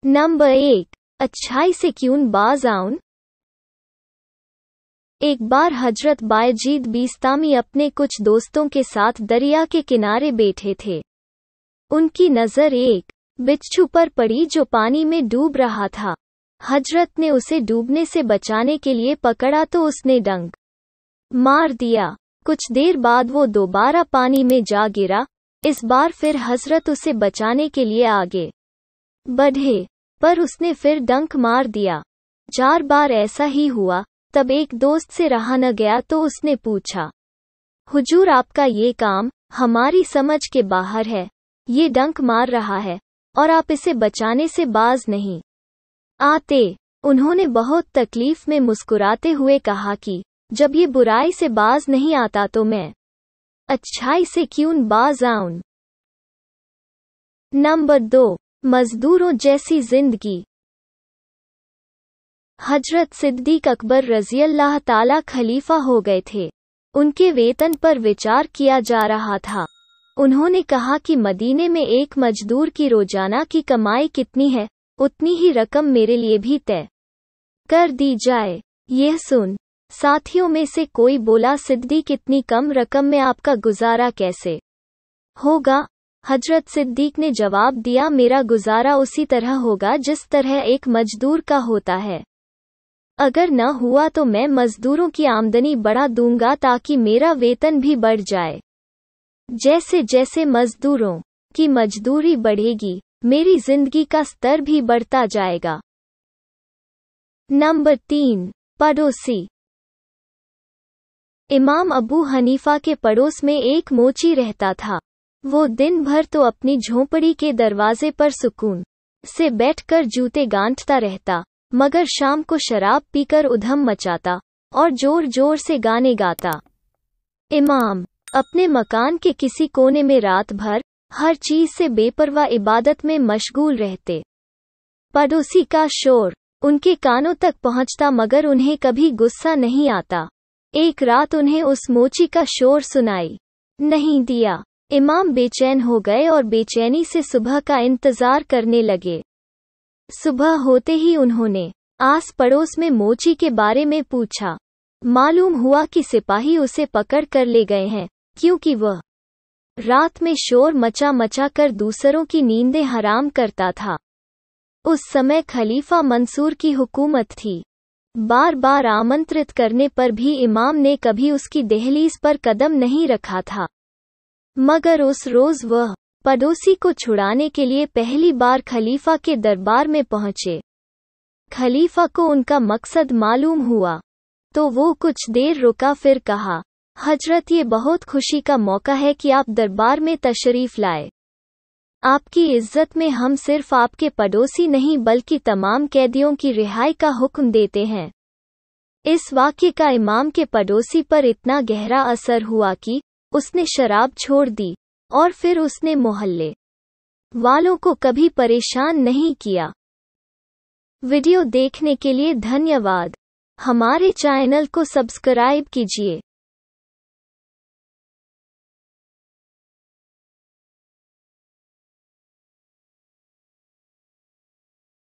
Number 1, अच्छाई से क्यों बाज आऊं। एक बार हजरत बायजीद बीस्तामी अपने कुछ दोस्तों के साथ दरिया के किनारे बैठे थे। उनकी नजर एक बिच्छू पर पड़ी जो पानी में डूब रहा था। हजरत ने उसे डूबने से बचाने के लिए पकड़ा तो उसने डंक मार दिया। कुछ देर बाद वो दोबारा पानी में जा गिरा। इस बार फिर हजरत उसे बचाने के लिए आगे बढ़े, पर उसने फिर डंक मार दिया। 4 बार ऐसा ही हुआ। तब एक दोस्त से रहा न गया तो उसने पूछा, हुजूर आपका ये काम हमारी समझ के बाहर है। ये डंक मार रहा है और आप इसे बचाने से बाज नहीं आते। उन्होंने बहुत तकलीफ में मुस्कुराते हुए कहा कि जब ये बुराई से बाज नहीं आता तो मैं अच्छाई से क्यों बाज आऊं। नंबर 2, मजदूरों जैसी जिंदगी। हजरत सिद्दीक अकबर रज़ियल्लाह ताला खलीफा हो गए थे। उनके वेतन पर विचार किया जा रहा था। उन्होंने कहा कि मदीने में एक मजदूर की रोजाना की कमाई कितनी है, उतनी ही रकम मेरे लिए भी तय कर दी जाए। यह सुन साथियों में से कोई बोला, सिद्दीक इतनी कम रकम में आपका गुजारा कैसे होगा। हजरत सिद्दीक ने जवाब दिया, मेरा गुजारा उसी तरह होगा जिस तरह एक मजदूर का होता है। अगर न हुआ तो मैं मजदूरों की आमदनी बढ़ा दूंगा ताकि मेरा वेतन भी बढ़ जाए। जैसे जैसे मजदूरों की मजदूरी बढ़ेगी, मेरी जिंदगी का स्तर भी बढ़ता जाएगा। नंबर 3, पड़ोसी। इमाम अबू हनीफा के पड़ोस में एक मोची रहता था। वो दिन भर तो अपनी झोंपड़ी के दरवाजे पर सुकून से बैठकर जूते गांठता रहता, मगर शाम को शराब पीकर उधम मचाता और जोर जोर से गाने गाता। इमाम अपने मकान के किसी कोने में रात भर हर चीज से बेपरवाह इबादत में मशगूल रहते। पड़ोसी का शोर उनके कानों तक पहुंचता मगर उन्हें कभी गुस्सा नहीं आता। एक रात उन्हें उस मोची का शोर सुनाई नहीं दिया। इमाम बेचैन हो गए और बेचैनी से सुबह का इंतजार करने लगे। सुबह होते ही उन्होंने आस पड़ोस में मोची के बारे में पूछा। मालूम हुआ कि सिपाही उसे पकड़ कर ले गए हैं, क्योंकि वह रात में शोर मचा मचा कर दूसरों की नींदें हराम करता था। उस समय खलीफा मंसूर की हुकूमत थी। बार बार आमंत्रित करने पर भी इमाम ने कभी उसकी दहलीज पर कदम नहीं रखा था। मगर उस रोज वह पड़ोसी को छुड़ाने के लिए पहली बार खलीफा के दरबार में पहुंचे। खलीफा को उनका मकसद मालूम हुआ तो वो कुछ देर रुका, फिर कहा, हजरत ये बहुत खुशी का मौका है कि आप दरबार में तशरीफ लाए। आपकी इज्जत में हम सिर्फ आपके पड़ोसी नहीं बल्कि तमाम कैदियों की रिहाई का हुक्म देते हैं। इस वाक़ये का इमाम के पड़ोसी पर इतना गहरा असर हुआ कि उसने शराब छोड़ दी और फिर उसने मोहल्ले वालों को कभी परेशान नहीं किया। वीडियो देखने के लिए धन्यवाद। हमारे चैनल को सब्सक्राइब कीजिए।